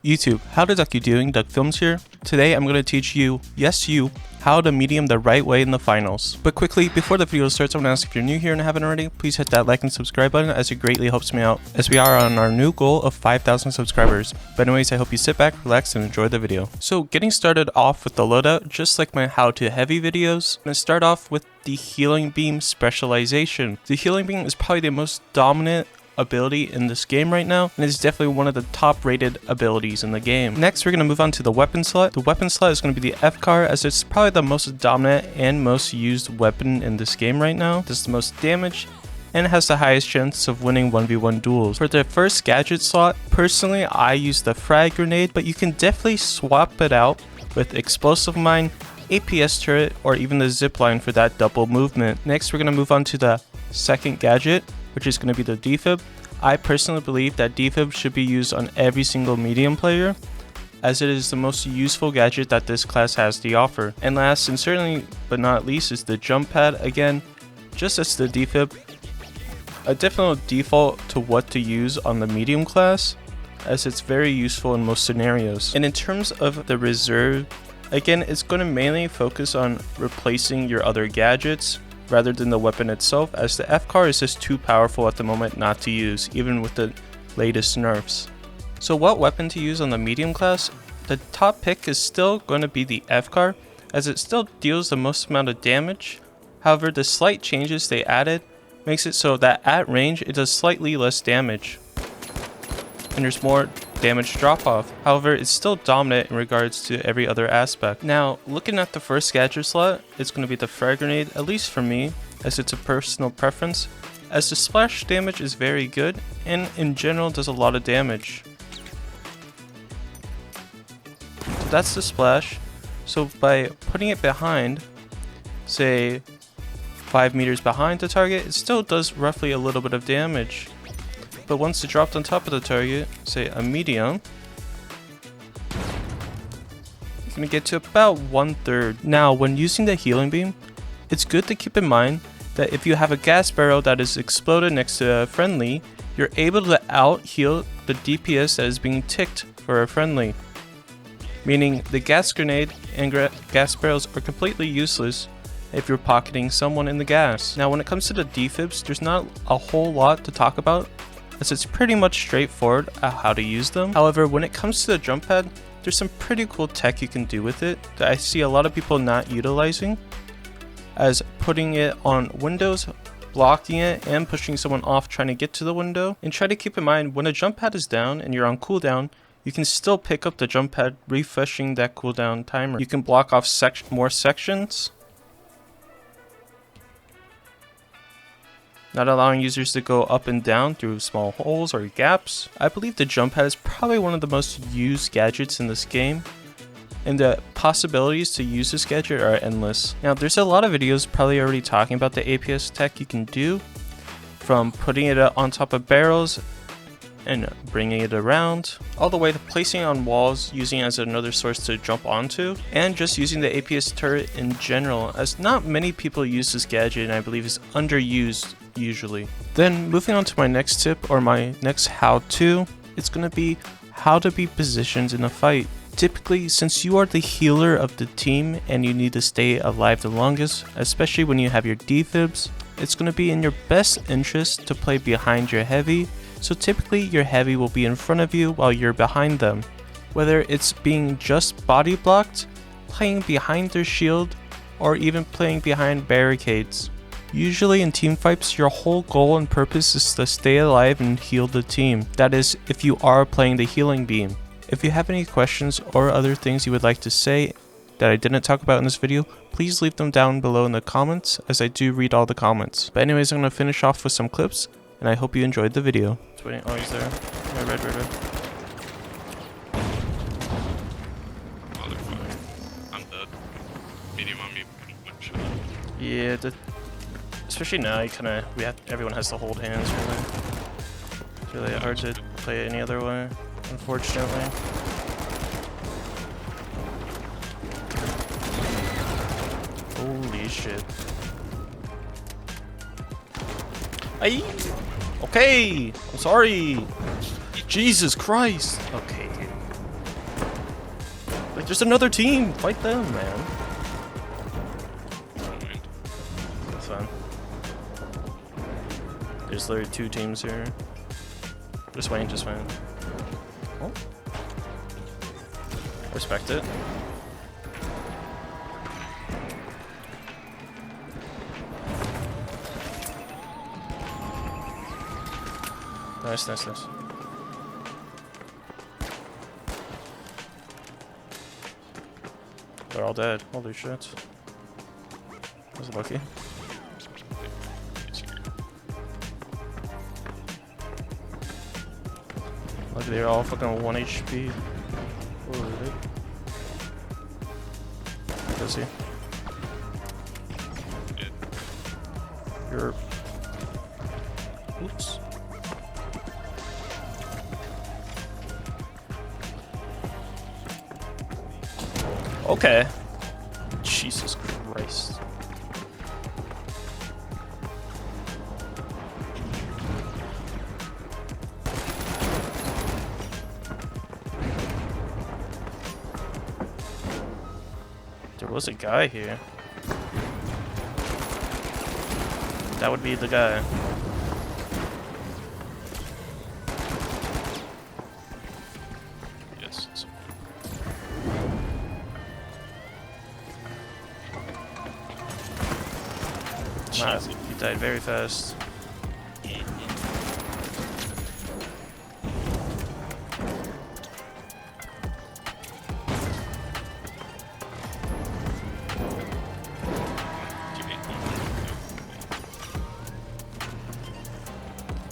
YouTube, how the duck you doing? Duck Films here. Today I'm going to teach you, yes you, how to medium the right way in the finals. But quickly, before the video starts, I want to ask if you're new here and haven't already, please hit that like and subscribe button as it greatly helps me out as we are on our new goal of 5,000 subscribers. But anyways, I hope you sit back, relax, and enjoy the video. So getting started off with the loadout, just like my how to heavy videos, I'm going to start off with the healing beam specialization. The healing beam is probably the most dominant ability in this game right now, and it's definitely one of the top rated abilities in the game. Next, we're going to move on to the weapon slot. The weapon slot is going to be the FCAR, as it's probably the most dominant and most used weapon in this game right now. It does the most damage and has the highest chance of winning 1v1 duels. For the first gadget slot, personally I use the Frag Grenade, but you can definitely swap it out with Explosive Mine, APS turret, or even the zipline for that double movement. Next, we're going to move on to the second gadget, which is going to be the defib. I personally believe that defib should be used on every single medium player, as it is the most useful gadget that this class has to offer. And last, and certainly but not least, is the jump pad. Again, just as the defib, a definite default to what to use on the medium class, as it's very useful in most scenarios. And in terms of the reserve, again, it's going to mainly focus on replacing your other gadgets rather than the weapon itself, as the FCAR is just too powerful at the moment not to use, even with the latest nerfs. So what weapon to use on the medium class? The top pick is still going to be the FCAR, as it still deals the most amount of damage. However, the slight changes they added makes it so that at range it does slightly less damage, and there's more damage drop off. However, it's still dominant in regards to every other aspect. Now, looking at the first gadget slot, it's going to be the Frag Grenade, at least for me, as it's a personal preference, as the splash damage is very good and in general does a lot of damage. So that's the splash. So by putting it behind, say 5 meters behind the target, it still does roughly a little bit of damage. But once it dropped on top of the target, say a medium, you're going to get to about 1/3. Now, when using the healing beam, it's good to keep in mind that if you have a gas barrel that is exploded next to a friendly, you're able to out-heal the DPS that is being ticked for a friendly. Meaning the gas grenade and gas barrels are completely useless if you're pocketing someone in the gas. Now, when it comes to the defibs, there's not a whole lot to talk about, as it's pretty much straightforward at how to use them. However, when it comes to the jump pad, there's some pretty cool tech you can do with it that I see a lot of people not utilizing, as putting it on windows, blocking it, and pushing someone off trying to get to the window. And try to keep in mind, when a jump pad is down and you're on cooldown, you can still pick up the jump pad, refreshing that cooldown timer. You can block off more sections, not allowing users to go up and down through small holes or gaps. I believe the jump pad is probably one of the most used gadgets in this game, and the possibilities to use this gadget are endless. Now, there's a lot of videos probably already talking about the APS tech you can do, from putting it on top of barrels and bringing it around, all the way to placing it on walls, using it as another source to jump onto, and just using the APS turret in general, as not many people use this gadget and I believe is underused usually. Then moving on to my next tip, or my next how-to, it's going to be how to be positioned in a fight. Typically, since you are the healer of the team and you need to stay alive the longest, especially when you have your defibs, it's going to be in your best interest to play behind your heavy. So typically your heavy will be in front of you while you're behind them, whether it's being just body blocked, playing behind their shield, or even playing behind barricades. Usually in team fights, your whole goal and purpose is to stay alive and heal the team. That is, if you are playing the healing beam. If you have any questions or other things you would like to say that I didn't talk about in this video, please leave them down below in the comments, as I do read all the comments. But anyways, I'm going to finish off with some clips, and I hope you enjoyed the video. It's waiting. Oh, he's there. Yeah, red. Oh, they're fine. I'm dead. Medium on me. Yeah, especially now, everyone has to hold hands, really. It's really hard to play it any other way, unfortunately. Holy shit. Aye. Okay, I'm sorry. Jesus Christ. Okay, dude. Like, there's another team! Fight them, man. That's fine. There's literally 2 teams here. Just wait, just wait. Oh. Respect it. Nice, nice, nice. They're all dead. Holy shit. That was lucky. Look, they're all fucking 1 HP. Holy shit. Let's see. You're... Oops. Okay. Jesus Christ. There was a guy here. That would be the guy. Yes. Nah, he died very fast.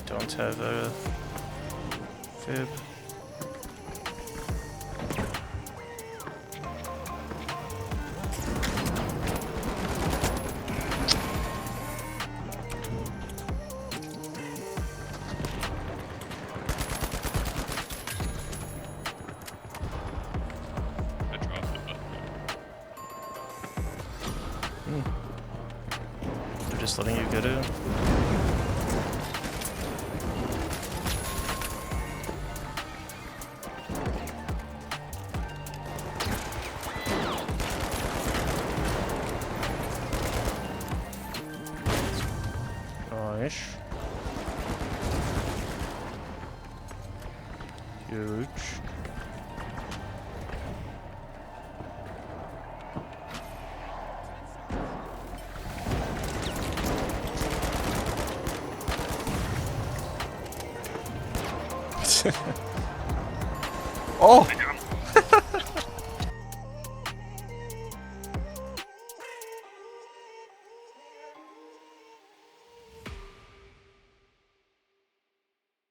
Don't have a fib. They're just letting you get it. Nice. Huge. Oh!